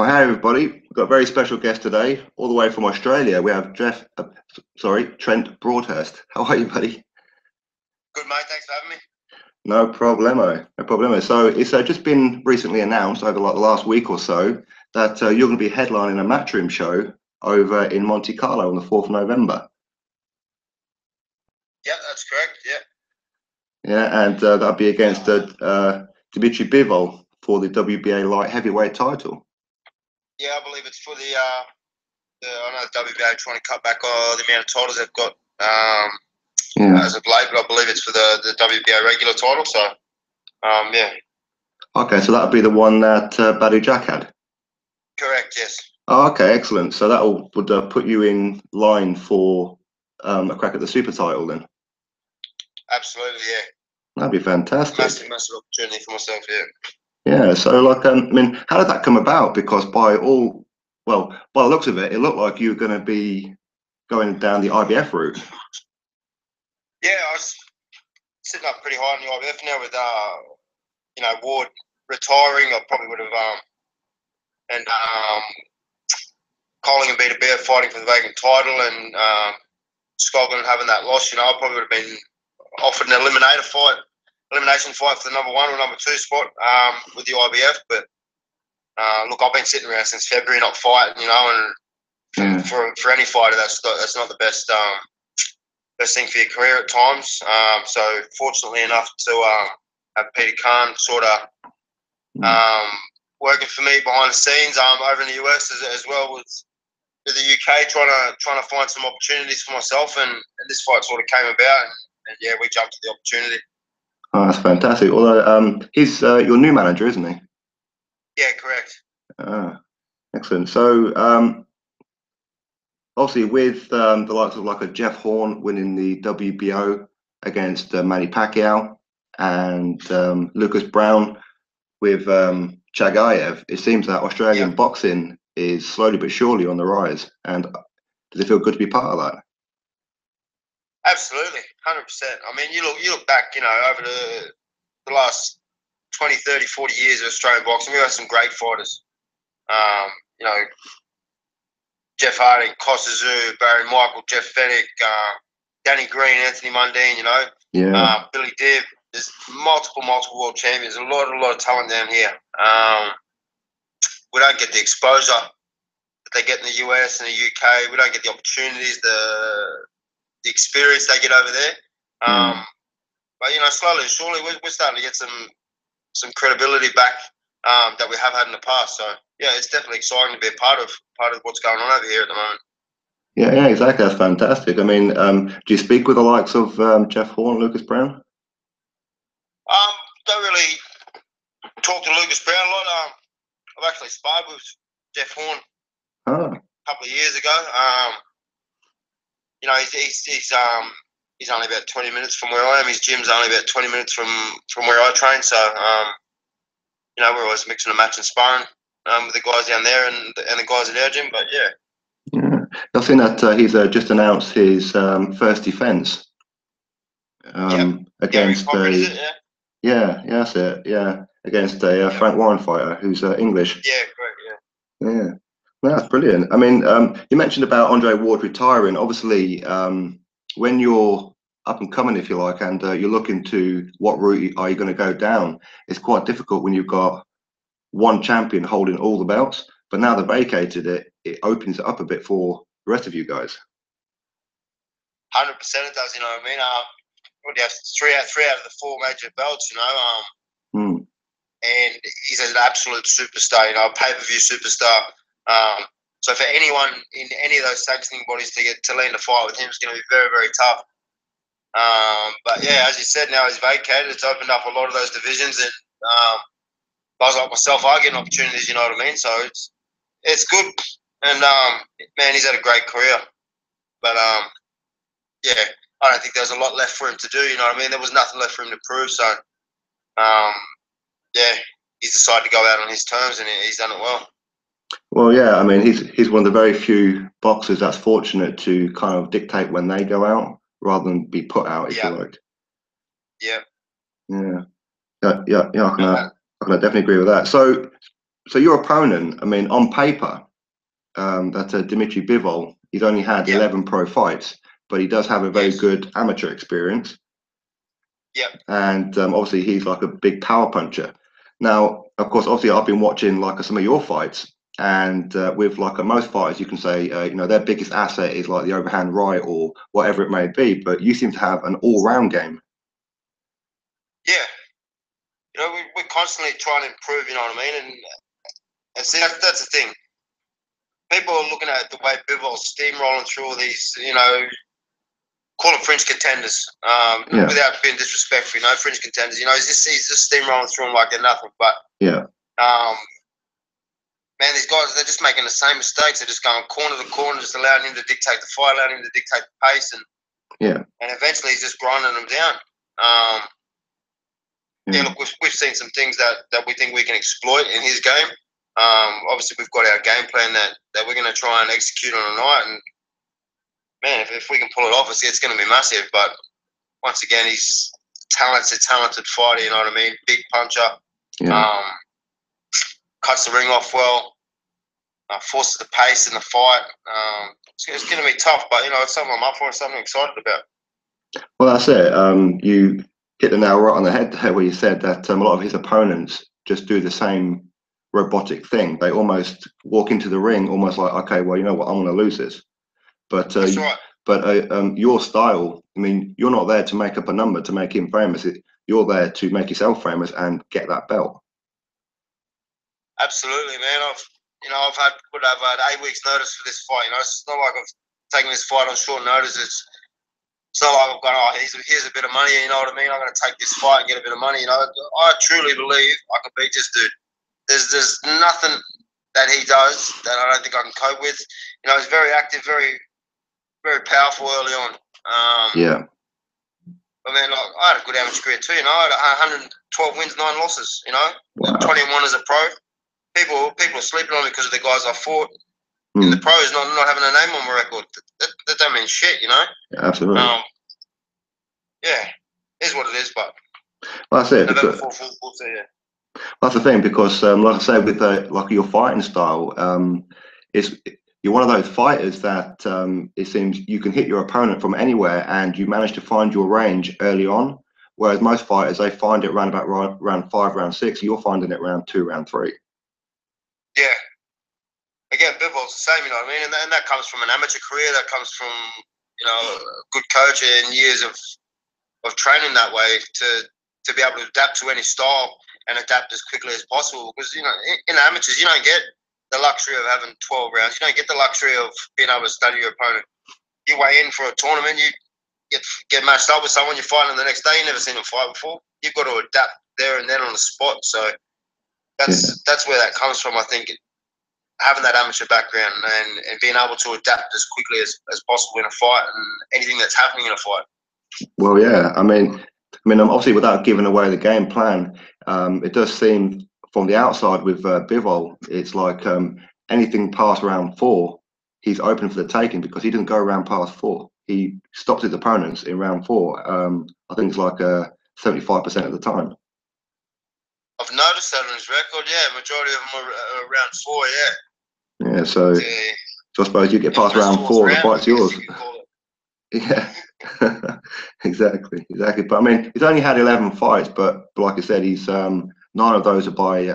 Oh, hey everybody. We've got a very special guest today, all the way from Australia. We have Trent Broadhurst. How are you, buddy? Good, mate. Thanks for having me. No problemo. No problemo. So it's just been recently announced over like the last week or so that you're going to be headlining a matchroom show over in Monte Carlo on the 4th of November. Yeah, that's correct. Yeah. Yeah, and that'll be against Dmitry Bivol for the WBA Light Heavyweight title. Yeah, I believe it's for I know WBA are trying to cut back the amount of titles they've got as of late, but I believe it's for the WBA regular title. So, yeah. Okay, so that'll be the one that Badou Jack had? Correct, yes. Oh, okay, excellent. So that would put you in line for a crack at the super title then? Absolutely, yeah. That'd be fantastic. Massive opportunity for myself, yeah. Yeah, so like, I mean, how did that come about? Because by the looks of it, it looked like you were going to be going down the IBF route. Yeah, I was sitting up pretty high in the IBF now with, Ward retiring. I probably would have, and Colling and Beat Bear fighting for the vacant title, and Scoggin having that loss. I probably would have been offered an elimination fight for the number 1 or number 2 spot with the IBF, but look, I've been sitting around since February not fighting, and for any fighter, that's not the best thing for your career at times. So fortunately enough to have Peter Khan sort of working for me behind the scenes over in the US as well with the UK, trying to find some opportunities for myself, and this fight sort of came about, and yeah, we jumped at the opportunity. Oh, that's fantastic. Although he's your new manager, isn't he? Yeah, correct. Excellent. So obviously with the likes of like a Jeff Horn winning the WBO against Manny Pacquiao and Lucas Brown with Chagayev, it seems that Australian boxing is slowly but surely on the rise. And does it feel good to be part of that? Absolutely, 100%. I mean, you look back, over the last 20, 30, 40 years of Australian boxing, we've had some great fighters. Jeff Harding, Costa Tszyu, Barry Michael, Jeff Fennick, Danny Green, Anthony Mundine, Billy Dibb. There's multiple world champions. A lot of talent down here. We don't get the exposure that they get in the US and the UK. We don't get the opportunities, the experience they get over there. But slowly and surely, we're starting to get some credibility back that we have had in the past. So yeah, it's definitely exciting to be a part of what's going on over here at the moment. Yeah, exactly. That's fantastic. I mean, do you speak with the likes of Jeff Horn, Lucas Brown? Don't really talk to Lucas Brown a lot. I've actually sparred with Jeff Horn a couple of years ago. He's only about 20 minutes from where I am. His gym's only about 20 minutes from where I train. So, we're always mixing and matching sparring with the guys down there and the guys at our gym. But yeah, I've seen that he's just announced his first defence against that's it. Yeah, against a Frank Warren fighter who's English. Yeah, correct. Yeah. Well, that's brilliant. I mean, you mentioned about Andre Ward retiring. Obviously, when you're up and coming, if you like, and you're looking to what route are you going to go down, it's quite difficult when you've got one champion holding all the belts. But now they've vacated it, it opens it up a bit for the rest of you guys. 100% it does. What do you have? Three out of the 4 major belts. And he's an absolute superstar. A pay-per-view superstar. So for anyone in any of those sanctioning bodies to land a fight with him is going to be very, very tough. But yeah, as you said, now he's vacated. It's opened up a lot of those divisions, and guys like myself are getting opportunities. You know what I mean? So it's good. And man, he's had a great career. But yeah, I don't think there's a lot left for him to do. You know what I mean? There was nothing left for him to prove. So yeah, he's decided to go out on his terms, and he's done it well. Well, yeah, I mean, he's one of the very few boxers that's fortunate to kind of dictate when they go out rather than be put out, if you like. Yeah. I can definitely agree with that. So So your opponent, I mean, on paper, that's Dmitry Bivol. He's only had 11 pro fights, but he does have a very good amateur experience. Yep. And obviously he's like a big power puncher. Now, of course, obviously I've been watching like some of your fights, and with like most fighters, you can say, you know, their biggest asset is like the overhand right or whatever it may be, but you seem to have an all-round game. Yeah. You know, we're constantly trying to improve, you know what I mean? And see, that's the thing. People are looking at the way Bivol's steamrolling through all these, you know, call them fringe contenders, without being disrespectful, you know, fringe contenders. You know, he's just steamrolling through them like they're nothing. But, man, these guys, they're just making the same mistakes. They're just going corner to corner, just allowing him to dictate the fight, allowing him to dictate the pace. And eventually he's just grinding them down. Look, we've seen some things that we think we can exploit in his game. Obviously, we've got our game plan that we're going to try and execute on tonight. And, man, if we can pull it off, it's going to be massive. But once again, he's talented fighter, you know what I mean? Big puncher. Cuts the ring off well. Forces the pace in the fight. It's going to be tough, but, you know, it's something I'm up for, it's something I'm excited about. Well, that's it. You hit the nail right on the head there where you said that a lot of his opponents just do the same robotic thing. They almost walk into the ring almost like, okay, well, you know what, I'm going to lose this. But that's right. But your style, I mean, you're not there to make up a number to make him famous. You're there to make yourself famous and get that belt. Absolutely, man. I've had 8 weeks notice for this fight. You know, it's not like I've taken this fight on short notice. It's not like I've gone, oh, here's a bit of money, you know what I mean? I'm going to take this fight and get a bit of money, you know. I truly believe I can beat this dude. There's nothing that he does that I don't think I can cope with. You know, he's very active, very, very powerful early on. But, man, like, I had a good amateur career too, you know. I had 112 wins, 9 losses, you know. Wow. 21 as a pro. People are sleeping on me because of the guys I fought. In the pros, not having a name on my record. That don't mean shit, you know? Yeah, absolutely. Yeah, it is what it is, but well, that's it. November 4th, we'll see, yeah. That's the thing, because like I say, with like your fighting style, you're one of those fighters that it seems you can hit your opponent from anywhere and you manage to find your range early on, whereas most fighters, they find it around about round 5, round 6. You're finding it round 2, round 3. Yeah. Again, Bivol's the same, you know what I mean? And that comes from an amateur career. That comes from, you know, a good coach and years of training that way to be able to adapt to any style and adapt as quickly as possible. Because, you know, in amateurs, you don't get the luxury of having 12 rounds. You don't get the luxury of being able to study your opponent. You weigh in for a tournament, you get matched up with someone, you fight them the next day, you've never seen them fight before. You've got to adapt there and then on the spot. So that's where that comes from, I think. Having that amateur background and being able to adapt as quickly as possible in a fight and anything that's happening in a fight. Well, yeah, I mean, obviously, without giving away the game plan, it does seem from the outside with Bivol, it's like anything past round 4, he's open for the taking because he didn't go around past 4. He stopped his opponents in round 4. I think it's like 75% of the time. I've noticed that on his record, yeah. Majority of them are around 4, yeah. Yeah, so I suppose you get past round 4, the fight's yours. Yeah, exactly. But I mean, he's only had 11 fights, but like I said, he's 9 of those are by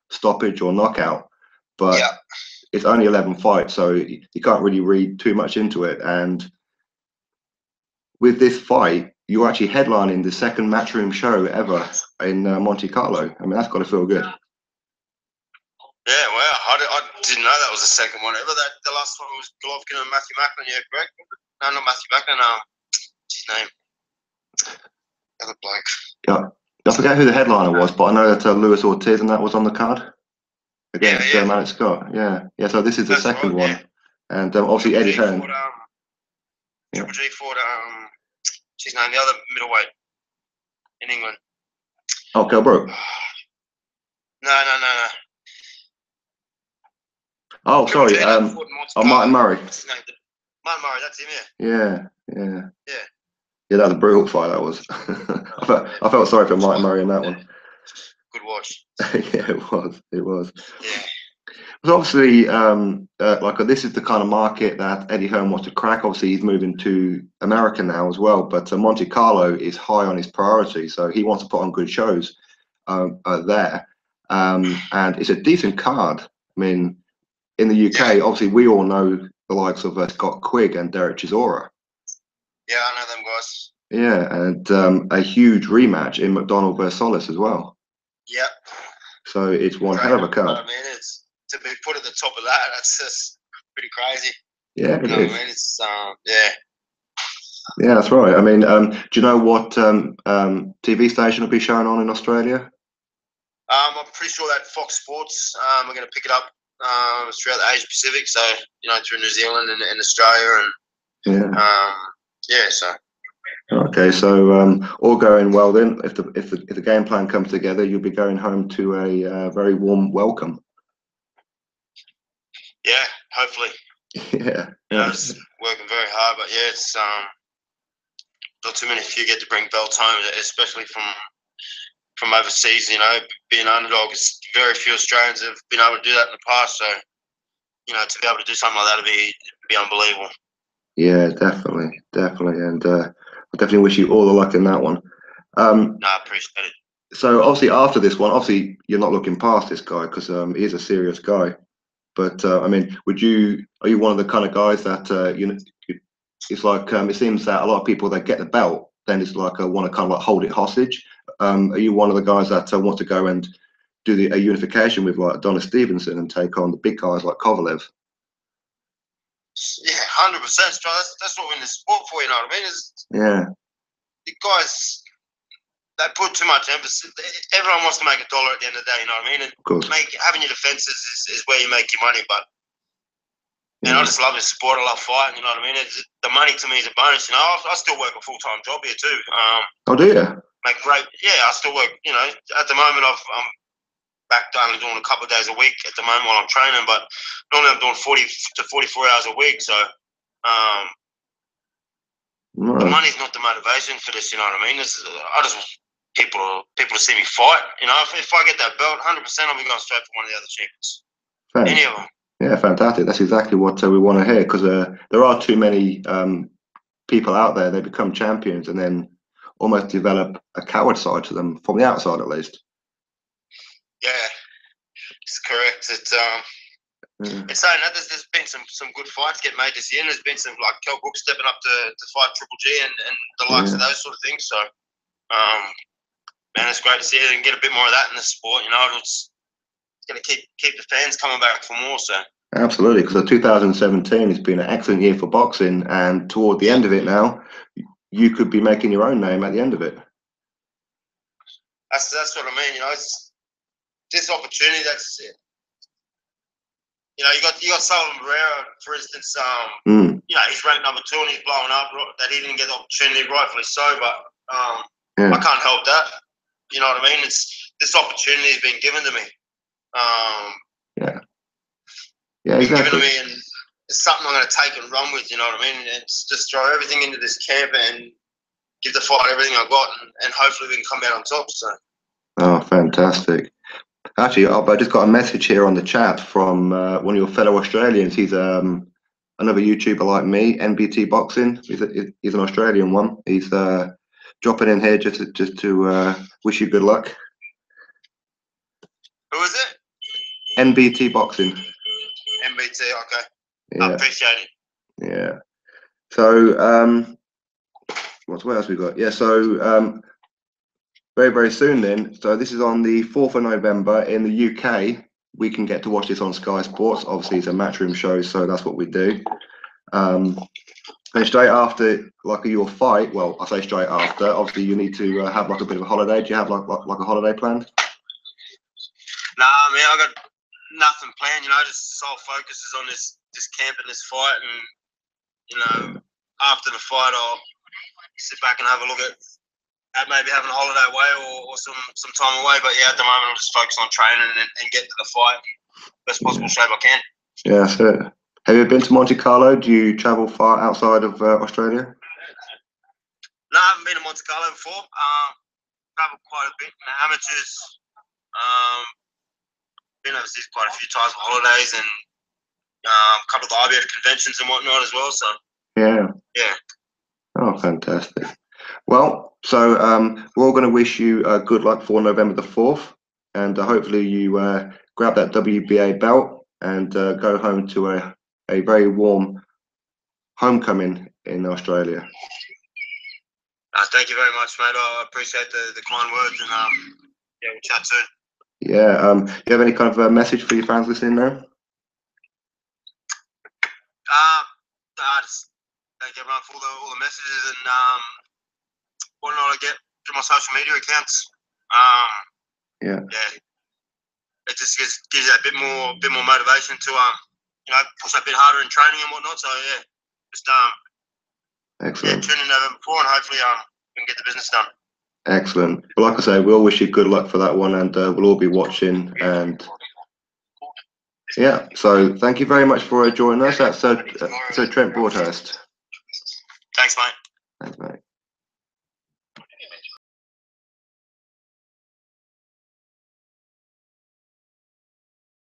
stoppage or knockout. But it's only 11 fights, so you can't really read too much into it. And with this fight, you're actually headlining the second matchroom show ever in Monte Carlo. I mean, that's got to feel good. Yeah, well, I didn't know that was the second one ever. The last one was Golovkin and Matthew Macklin, yeah, correct? No, not Matthew Macklin, what's his name? The other bloke. Yeah, I forget who the headliner was, but I know that Luis Ortiz and that was on the card against Malik Scott. Yeah, so this is the second one. Yeah. And obviously Eddie Hearn. Triple G fought, what's his name, the other middleweight in England. Oh, Kell Brook? No. Oh, sorry. Martin Murray. What's his name? Martin Murray, that's him, yeah. Yeah, that was a brutal fight, that was. I felt sorry for Martin Murray in that one. Good watch. Yeah, it was. It was. Yeah. But obviously, like this is the kind of market that Eddie Hearn wants to crack. Obviously, he's moving to America now as well. But Monte Carlo is high on his priority, so he wants to put on good shows there. And it's a decent card. I mean, in the UK, obviously, we all know the likes of Scott Quigg and Derek Chisora. Yeah, I know them guys. Yeah, and a huge rematch in McDonald versus Solis as well. Yep. So it's one hell of a card. I mean, it's to be put at the top of that. That's just pretty crazy. Yeah, it is. I mean, it's yeah. Yeah, that's right. I mean, do you know what TV station will be shown on in Australia? I'm pretty sure that Fox Sports are going to pick it up throughout the Asia Pacific. So through New Zealand and Australia and yeah. So. Okay, so all going well then. If the game plan comes together, you'll be going home to a very warm welcome. Yeah, hopefully. Yeah. Just working very hard, but yeah, it's not too many few get to bring belts home, especially from overseas. Being underdog, it's very few Australians have been able to do that in the past. So, to be able to do something like that would be unbelievable. Yeah, definitely, and I definitely wish you all the luck in that one. No, I appreciate it. So obviously after this one, obviously you're not looking past this guy because he is a serious guy. But I mean, are you one of the kind of guys that it's like it seems that a lot of people that get the belt then it's like want to kind of like hold it hostage. Are you one of the guys that want to go and do a unification with like Adonis Stevenson and take on the big guys like Kovalev? Yeah, 100%. That's what we're in the sport for. You know what I mean? Yeah. The guys, they put too much emphasis. Everyone wants to make $1 at the end of the day. You know what I mean? And of course. Having your defenses is where you make your money. But I just love this sport. I love fighting. You know what I mean? The money to me is a bonus. I still work a full-time job here too. Oh, do you? Make great. Yeah, I still work. At the moment I'm back to only doing a couple of days a week at the moment while I'm training, but normally I'm doing 40 to 44 hours a week. So the money's not the motivation for this. You know what I mean? I just want people to see me fight. If I get that belt, 100%, I'll be going straight for one of the other champions. Any of them. Yeah, fantastic. That's exactly what we want to hear because there are too many people out there. They become champions and then almost develop a coward side to them from the outside, at least. Yeah, it's correct. It's saying that there's been some good fights get made this year, and there's been some like Kell Brook stepping up to fight Triple G and the likes of those sort of things. So, man, it's great to see it and get a bit more of that in the sport. It's going to keep the fans coming back for more. So. Absolutely, because 2017 has been an excellent year for boxing, and toward the end of it now, you could be making your own name at the end of it. That's what I mean. It's this opportunity. That's it. You got Sullivan Barrera, for instance. He's ranked number 2 and he's blowing up. That he didn't get the opportunity, rightfully so. But I can't help that. You know what I mean? This opportunity has been given to me. Yeah, exactly. Given to me, and it's something I'm going to take and run with. You know what I mean? It's just throw everything into this camp and give the fight everything I've got, and hopefully we can come out on top. So. Oh, fantastic! Actually, I just got a message here on the chat from one of your fellow Australians. He's another YouTuber like me, NBT Boxing. He's an Australian one. He's dropping in here just to wish you good luck. Who is it? NBT Boxing. NBT, okay. Yeah. I appreciate it. Yeah. So, what else we got? Yeah. So, very, very soon then. So this is on the 4th of November in the UK. We can get to watch this on Sky Sports. Obviously, it's a matchroom show, so that's what we do. And straight after, like your fight, well, I say straight after. Obviously, you need to have like a bit of a holiday. Do you have like a holiday planned? Nah, man, I got nothing planned. Just sole focus is on this camp and this fight, and after the fight, I'll sit back and have a look at maybe having a holiday away or some time away. But yeah, at the moment, I'm just focused on training and getting to the fight best possible shape I can. Yeah, that's it. Have you been to Monte Carlo? Do you travel far outside of Australia? No, I haven't been to Monte Carlo before. Traveled quite a bit in the amateurs. Been overseas quite a few times for holidays and a couple of the IBF conventions and whatnot as well. So Yeah. yeah. Oh, fantastic. Well, so we're all going to wish you good luck for November the 4th, and hopefully you grab that WBA belt and go home to a very warm homecoming in Australia. Thank you very much, mate. I appreciate the kind words, and yeah, we'll chat soon. Yeah. Do you have any kind of a message for your fans listening now? Just thank everyone for all the messages and whatnot I get through my social media accounts. Yeah. It just gives you a bit more motivation to push a bit harder in training and whatnot. So yeah, just excellent. tune in November 4 and hopefully we can get the business done. Excellent. Well, like I say, we all wish you good luck for that one, and we'll all be watching. And yeah, so thank you very much for joining us. That's Trent Broadhurst. Thanks, mate. Thanks, mate.